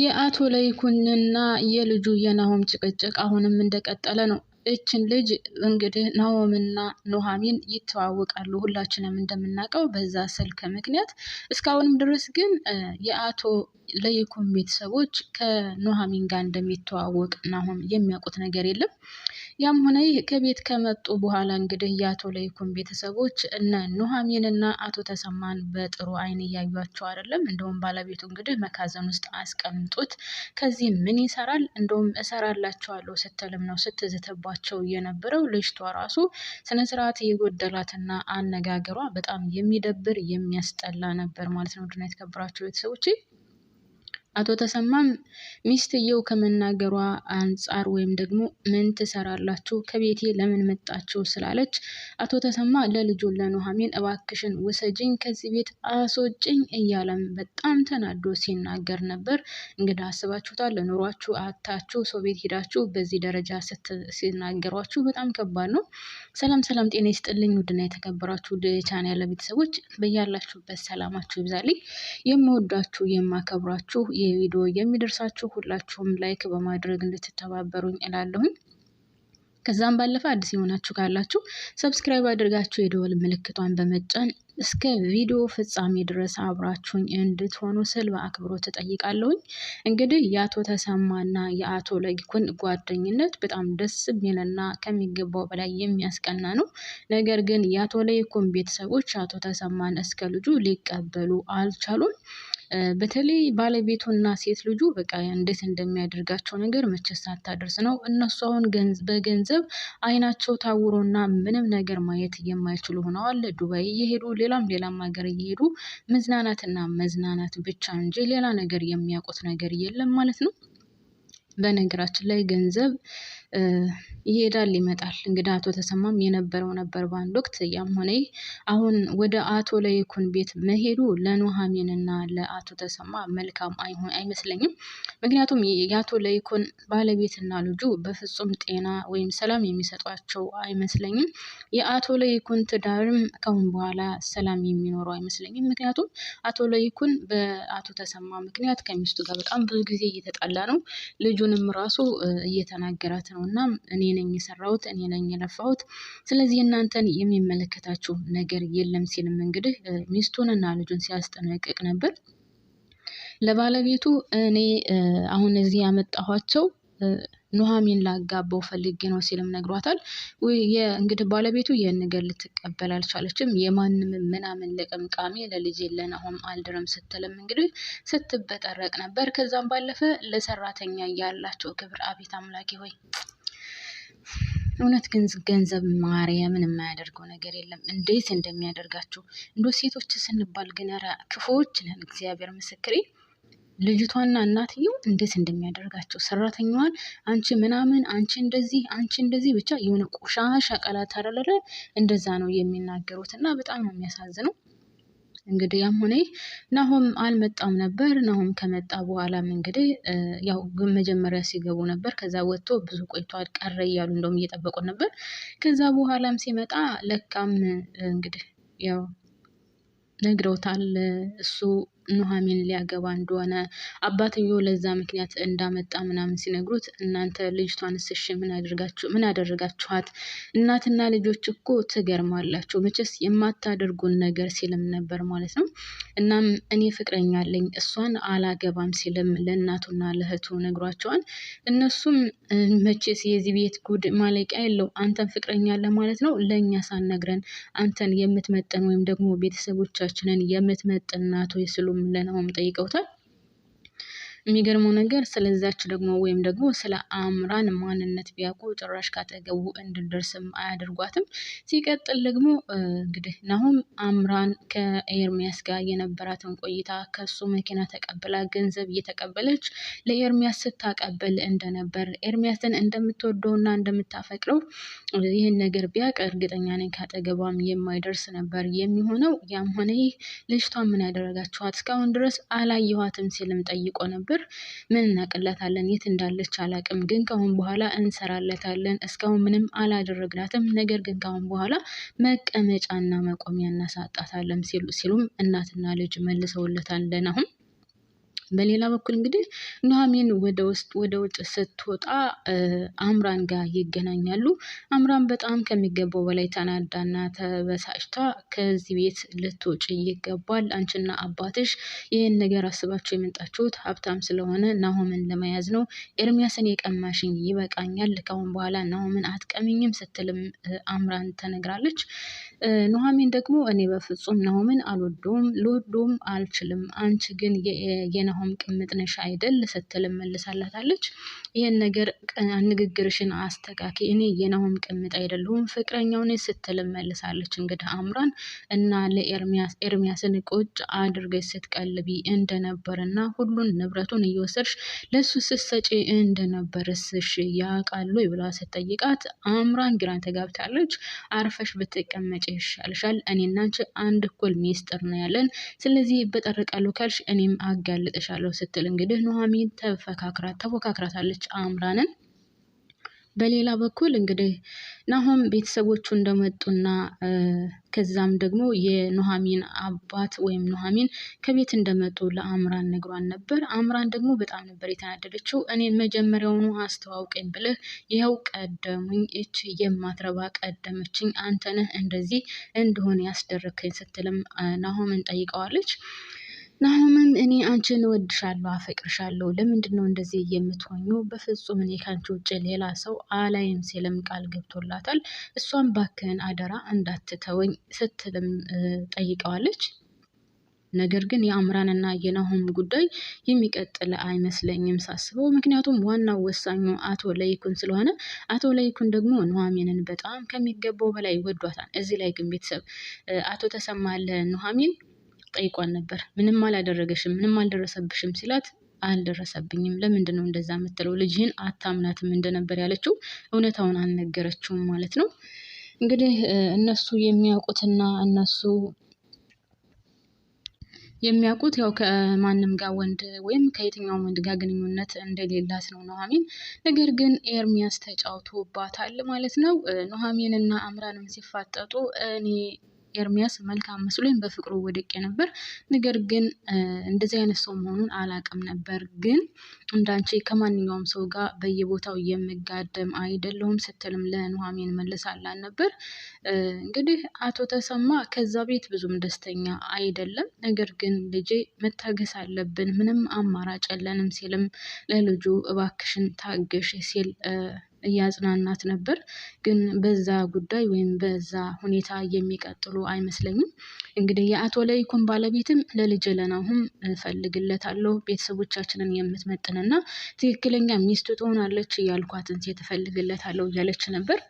የአቶ ለይኩንና የልጁ የናሆም ጭቅጭቅ አሁንም እንደቀጠለ ነው። እችን ልጅ እንግዲህ ናሆምና ኑሐሚን ይተዋወቃሉ ሁላችንም እንደምናውቀው በዛ ስልክ ምክንያት። እስካሁንም ድረስ ግን የአቶ ለይኩን ቤተሰቦች ከኑሐሚን ጋር እንደሚተዋወቅ ናሆም የሚያውቁት ነገር የለም። ያም ሆነ ይህ ከቤት ከመጡ በኋላ እንግዲህ የአቶ ለይኩን ቤተሰቦች እነ ኑሐሚንና አቶ ተሰማን በጥሩ አይን እያዩቸው አይደለም። እንደውም ባለቤቱ እንግዲህ መካዘን ውስጥ አስቀምጡት ከዚህ ምን ይሰራል እንደውም እሰራላችኋለሁ ስትልም ነው ስትዝትባቸው የነበረው። ልጅቷ ራሱ ስነ ስርዓት የጎደላትና አነጋገሯ በጣም የሚደብር የሚያስጠላ ነበር ማለት ነው። ድና የተከበራችሁ ቤተሰቦቼ አቶ ተሰማም ሚስትየው ከመናገሯ አንፃር ወይም ደግሞ ምን ትሰራላችሁ ከቤቴ ለምን መጣችሁ ስላለች አቶ ተሰማ ለልጁ ለኑሐሚን እባክሽን ውሰጂኝ ከዚህ ቤት አስወጪኝ እያለም በጣም ተናዶ ሲናገር ነበር። እንግዲህ አስባችሁታል ኑሯችሁ አታችሁ ሰው ቤት ሄዳችሁ በዚህ ደረጃ ሲናገሯችሁ በጣም ከባድ ነው። ሰላም ሰላም ጤና ይስጥልኝ ውድና የተከበራችሁ ቻናል ቤተሰቦች በያላችሁበት ሰላማችሁ ይብዛልኝ። የምወዳችሁ የማከብራችሁ የቪዲዮ የሚደርሳችሁ ሁላችሁም ላይክ በማድረግ እንድትተባበሩኝ እላለሁኝ። ከዛም ባለፈ አዲስ የሆናችሁ ካላችሁ ሰብስክራይብ አድርጋችሁ የደወል ምልክቷን በመጫን እስከ ቪዲዮ ፍጻሜ ድረስ አብራችሁኝ እንድትሆኑ ስል በአክብሮት ተጠይቃለሁኝ። እንግዲህ የአቶ ተሰማና የአቶ ለይኩን ጓደኝነት በጣም ደስ የሚልና ከሚገባው በላይ የሚያስቀና ነው። ነገር ግን የአቶ ለይኩን ቤተሰቦች አቶ ተሰማን እስከ ልጁ ሊቀበሉ አልቻሉም። በተለይ ባለቤቱና ሴት ልጁ በቃ እንዴት እንደሚያደርጋቸው ነገር መቼስ ሳታደርስ ነው። እነሱ አሁን በገንዘብ አይናቸው ታውሮና ምንም ነገር ማየት የማይችሉ ሆነዋል። ዱባይ እየሄዱ ሌላም ሀገር እየሄዱ መዝናናትና መዝናናት ብቻ እንጂ ሌላ ነገር የሚያውቁት ነገር የለም ማለት ነው። በነገራችን ላይ ገንዘብ ይሄዳል ይመጣል። እንግዲህ አቶ ተሰማም የነበረው ነበር በአንድ ወቅት። ያም ሆነ አሁን ወደ አቶ ለይኩን ቤት መሄዱ ለኑሐሚንና ለአቶ ተሰማ መልካም አይመስለኝም። ምክንያቱም የአቶ ለይኩን ባለቤትና ልጁ በፍጹም ጤና ወይም ሰላም የሚሰጧቸው አይመስለኝም። የአቶ ለይኩን ትዳርም ከአሁን በኋላ ሰላም የሚኖረው አይመስለኝም። ምክንያቱም አቶ ለይኩን በአቶ ተሰማ ምክንያት ከሚስቱ ጋር በጣም ብዙ ጊዜ እየተጣላ ነው። ልጁንም ራሱ እየተናገራት ነው እና እኔ ነኝ የሰራሁት እኔ ነኝ የለፋሁት ስለዚህ እናንተን የሚመለከታችሁ ነገር የለም ሲልም እንግዲህ ሚስቱንና ልጁን ሲያስጠነቅቅ ነበር። ለባለቤቱ እኔ አሁን እዚህ ያመጣኋቸው ኑሐሚን ላጋባው ፈልጌ ነው ሲልም ነግሯታል። እንግዲህ ባለቤቱ ይህን ነገር ልትቀበል አልቻለችም። የማንም ምናምን ለቀምቃሚ ለልጅ ለናሆም አልድረም ስትልም እንግዲህ ስትበጠረቅ ነበር። ከዛም ባለፈ ለሰራተኛ ያላቸው ክብር አቤት አምላኬ ሆይ እውነት ገንዘብ ማርያምን የማያደርገው ነገር የለም። እንዴት እንደሚያደርጋችሁ እንዶ ሴቶች ስንባል ግን ኧረ ክፉዎች ነን። እግዚአብሔር ምስክሬ ልጅቷና እናትየው እንዴት እንደሚያደርጋቸው ሰራተኛዋን አንቺ ምናምን አንቺ እንደዚህ ብቻ የሆነ ቆሻሻ ቃላት አይደለ እንደዛ ነው የሚናገሩት እና በጣም ነው የሚያሳዝነው። እንግዲህ ያም ሆነ ናሆም አልመጣም ነበር። ናሆም ከመጣ በኋላም እንግዲህ ያው መጀመሪያ ሲገቡ ነበር። ከዛ ወጥቶ ብዙ ቆይቷል ቀረ እያሉ እንደውም እየጠበቁት ነበር። ከዛ በኋላም ሲመጣ ለካም እንግዲህ ያው ነግረውታል እሱ ኑሐሚን ሊያገባ እንደሆነ አባትየው ለዛ ምክንያት እንዳመጣ ምናምን ሲነግሩት እናንተ ልጅቷንስ እሺ ምን አደረጋችኋት? እናትና ልጆች እኮ ትገርማላችሁ መቼስ የማታደርጉን ነገር ሲልም ነበር ማለት ነው። እናም እኔ ፍቅረኛ አለኝ እሷን አላገባም ሲልም ለእናቱና ለእህቱ ነግሯቸዋል። እነሱም መቼስ የዚህ ቤት ጉድ ማለቂያ የለው አንተን ፍቅረኛ አለ ማለት ነው ለእኛ ሳትነግረን አንተን የምትመጥን ወይም ደግሞ ቤተሰቦቻችንን የምትመጥን ናት ወይ ሲሉም ለናሆም ጠይቀውታል። የሚገርመው ነገር ስለዛች ደግሞ ወይም ደግሞ ስለ አምራን ማንነት ቢያውቁ ጭራሽ ካጠገቡ እንድደርስም አያደርጓትም። ሲቀጥል ደግሞ እንግዲህ ናሆም አምራን ከኤርሚያስ ጋር የነበራትን ቆይታ ከሱ መኪና ተቀብላ ገንዘብ እየተቀበለች ለኤርሚያስ ስታቀበል እንደነበር ኤርሚያስን እንደምትወደውና እንደምታፈቅረው ይህን ነገር ቢያውቅ እርግጠኛ ነኝ ካጠገቧም የማይደርስ ነበር የሚሆነው። ያም ሆነ ይህ ልጅቷ ምን ያደረጋችኋት እስካሁን ድረስ አላየኋትም ሲልም ጠይቆ ነበር። ምን እናቅላታለን የት እንዳለች አላቅም ግን ካሁን በኋላ እንሰራለታለን እስካሁን ምንም አላደረግናትም ነገር ግን ካሁን በኋላ መቀመጫና መቆሚያ እናሳጣታለን ሲሉም እናትና ልጅ መልሰውለታል ለናሆም። በሌላ በኩል እንግዲህ ኑሐሚን ወደ ውጭ ስትወጣ አምራን ጋር ይገናኛሉ። አምራን በጣም ከሚገባው በላይ ተናዳና ተበሳጭታ ከዚህ ቤት ልትወጪ ይገባል፣ አንቺና አባትሽ ይህን ነገር አስባችሁ የመጣችሁት ሀብታም ስለሆነ ናሆምን ለመያዝ ነው። ኤርሚያስን የቀማሽኝ ይበቃኛል፣ ከአሁን በኋላ ናሆምን አትቀሚኝም ስትልም አምራን ተነግራለች። ኑሐሚን ደግሞ እኔ በፍጹም ናሆምን አልወደውም፣ ልወደውም አልችልም፣ አንቺ ግን የናሆም ቅምጥ ነሽ አይደል ስትል መልሳላታለች። ይህን ነገር ንግግርሽን አስተካኪ፣ እኔ የናሆም ቅምጥ አይደለሁም ፍቅረኛው ነኝ ስትል መልሳለች። እንግዲህ አምራን እና ኤርሚያስን ቁጭ አድርገሽ ስትቀልቢ እንደነበርና ሁሉን ንብረቱን እየወሰድሽ ለሱ ስትሰጪ እንደነበርስ ያውቃሉ ብላ ስትጠይቃት አምራን ግራ ተጋብታለች። አርፈሽ ብትቀመጪ ይሻልሻል፣ እኔና አንቺ አንድ እኩል ሚስጥር ነው ያለን፣ ስለዚህ በጠርቃለሁ ካልሽ እኔም አጋልጥሻለሁ ስትል እንግዲህ ኑሐሚን ተፎካክራታለች አምራንን። በሌላ በኩል እንግዲህ ናሆም ቤተሰቦቹ እንደመጡና ከዛም ደግሞ የኑሐሚን አባት ወይም ኑሐሚን ከቤት እንደመጡ ለአምራን ነግሯን ነበር። አምራን ደግሞ በጣም ነበር የተናደደችው። እኔ መጀመሪያውኑ አስተዋውቀኝ ብለህ ይኸው ቀደሙኝ፣ እች የማትረባ ቀደመችኝ፣ አንተ ነህ እንደዚህ እንደሆነ ያስደረከኝ ስትልም ናሆምን ጠይቀዋለች። ናሆምም እኔ አንቺን እወድሻለሁ፣ አፈቅርሻለሁ፣ ለምንድን ነው እንደዚህ የምትሆኙ? በፍጹም እኔ ከአንቺ ውጭ ሌላ ሰው አላይም ሲልም ቃል ገብቶላታል። እሷም ባክህን አደራ እንዳትተወኝ ስትልም ጠይቀዋለች። ነገር ግን የአምራንና የናሆም ጉዳይ የሚቀጥል አይመስለኝም ሳስበው። ምክንያቱም ዋናው ወሳኙ አቶ ለይኩን ስለሆነ አቶ ለይኩን ደግሞ ኑሐሚንን በጣም ከሚገባው በላይ ወዷታል። እዚህ ላይ ግን ቤተሰብ አቶ ተሰማ ለኑሐሚን ጠይቋን ነበር። ምንም አላደረገሽም፣ ምንም አልደረሰብሽም ሲላት አልደረሰብኝም፣ ለምንድን ነው እንደዛ የምትለው? ልጅህን አታምናትም እንደነበር ያለችው እውነታውን አልነገረችውም ማለት ነው። እንግዲህ እነሱ የሚያውቁት ያው ከማንም ጋር ወንድ ወይም ከየትኛውም ወንድ ጋር ግንኙነት እንደሌላት ነው ኑሐሚን። ነገር ግን ኤርሚያስ ተጫውቶባታል ማለት ነው። ኑሐሚን እና አምራንም ሲፋጠጡ እኔ ኤርሚያስ መልካም መስሎኝ በፍቅሩ ወድቄ ነበር። ነገር ግን እንደዚህ አይነት ሰው መሆኑን አላውቅም ነበር። ግን እንዳንቺ ከማንኛውም ሰው ጋር በየቦታው የምጋደም አይደለሁም ስትልም ለኑሐሚን መልሳላት ነበር። እንግዲህ አቶ ተሰማ ከዛ ቤት ብዙም ደስተኛ አይደለም። ነገር ግን ልጄ መታገስ አለብን፣ ምንም አማራጭ የለንም ሲልም ለልጁ እባክሽን ታገሽ ሲል እያጽናናት ነበር። ግን በዛ ጉዳይ ወይም በዛ ሁኔታ የሚቀጥሉ አይመስለኝም። እንግዲህ የአቶ ለይኩን ባለቤትም ለልጅ ለናሆም እፈልግለታለሁ፣ ቤተሰቦቻችንን የምትመጥንና ትክክለኛ ሚስቱ ትሆናለች እያልኳትን ሴት እፈልግለታለሁ እያለች ነበር።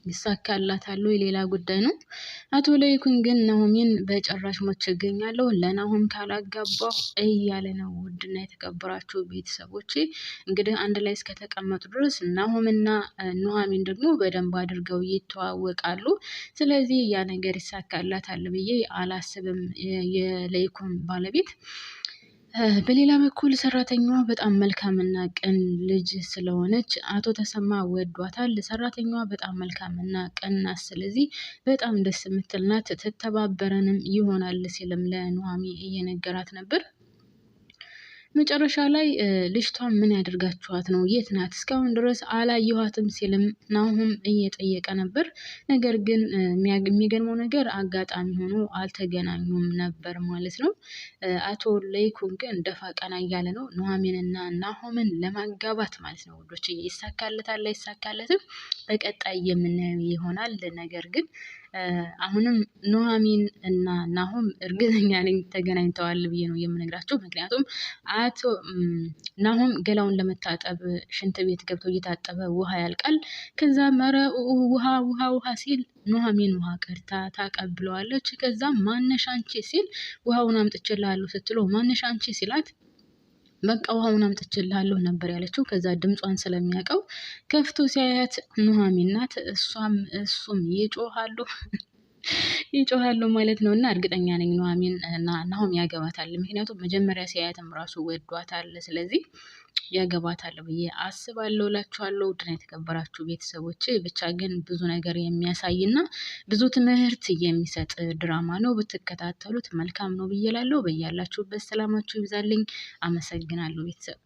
ይሳካላታል ሌላ ጉዳይ ነው። አቶ ለይኩን ግን ናሆምን በጭራሽ ሞቼ እገኛለሁ ለናሆም ካላጋባሁ እያለ ነው። ውድና የተከበራችሁ ቤተሰቦቼ እንግዲህ አንድ ላይ እስከተቀመጡ ድረስ ናሆምና ኑሐሚን ደግሞ በደንብ አድርገው ይተዋወቃሉ። ስለዚህ ያ ነገር ይሳካላታል ብዬ አላስብም የለይኩን ባለቤት። በሌላ በኩል ሰራተኛዋ በጣም መልካምና ቅን ልጅ ስለሆነች አቶ ተሰማ ወዷታል። ሰራተኛዋ በጣም መልካምና ቅን ናት፣ ስለዚህ በጣም ደስ የምትል ናት፣ ትተባበረንም ይሆናል ሲልም ለኑሐሚን እየነገራት ነበር። መጨረሻ ላይ ልጅቷ ምን ያደርጋችኋት ነው? የት ናት? እስካሁን ድረስ አላየኋትም ሲልም ናሆም እየጠየቀ ነበር። ነገር ግን የሚገርመው ነገር አጋጣሚ ሆኖ አልተገናኙም ነበር ማለት ነው። አቶ ለይኩን ግን ደፋ ቀና እያለ ነው ኑሐሚንና ናሆምን ለማጋባት ማለት ነው። ወዶች ይሳካለታል አይሳካለትም በቀጣይ የምናየው ይሆናል። ነገር ግን አሁንም ኑሐሚን እና ናሆም እርግጠኛ ነኝ ተገናኝተዋል ብዬ ነው የምነግራቸው። ምክንያቱም አቶ ናሆም ገላውን ለመታጠብ ሽንት ቤት ገብቶ እየታጠበ ውሃ ያልቃል። ከዛ መረ ውሃ ሲል ኑሐሚን ውሃ ቀድታ ታቀብለዋለች። ከዛ ማነሽ አንቺ ሲል ውሃውን አምጥቼልሃለሁ ስትለው ማነሽ አንቺ ሲላት በቃ ውሃውን አምጥቼልሃለሁ ነበር ያለችው። ከዛ ድምጿን ስለሚያውቀው ከፍቶ ሲያያት ኑሐሚን ናት። እሱም ይጮሃሉ ማለት ነው። እና እርግጠኛ ነኝ ኑሐሚን እና ናሆም ያገባታል። ምክንያቱም መጀመሪያ ሲያያትም ራሱ ወዷታል። ስለዚህ ያገባታል ብዬ አስባለሁ እላችኋለሁ። ውድና የተከበራችሁ ቤተሰቦች ብቻ ግን ብዙ ነገር የሚያሳይና ብዙ ትምህርት የሚሰጥ ድራማ ነው። ብትከታተሉት መልካም ነው ብዬ እላለሁ። በያላችሁበት ሰላማችሁ ይብዛልኝ። አመሰግናለሁ ቤተሰብ።